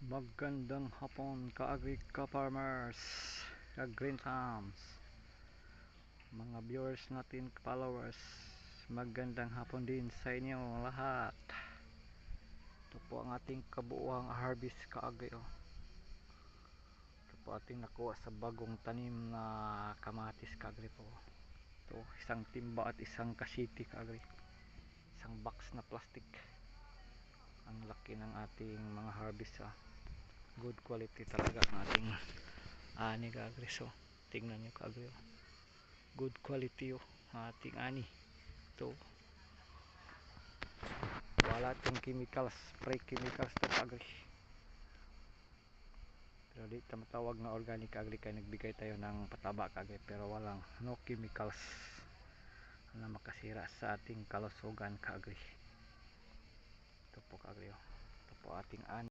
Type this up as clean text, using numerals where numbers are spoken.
Magandang hapon ka-agri ka-farmers, ka-green thumbs, mga viewers natin, followers. Magandang hapon din sa inyo lahat. Ito po ang ating kabuuang harvest ka-agri. Ito po ating nakuha sa bagong tanim na kamatis ka-agri po. Ito, isang timba at isang kasiti ka-agri. Isang box na plastic. Ang laki ng ating mga harvest. Good quality talaga ang ating ani ka-agri. So tingnan nyo ka-agri, good quality ang ating ani. Ito, wala itong chemicals, spray chemicals ito ka-agri. Pero di ito matawag na organic ka-agri, kaya nagbigay tayo ng pataba ka-agri, pero walang, no chemicals na makasira sa ating kalusugan ka-agri. Ito po ka-agri, ito po ating ani.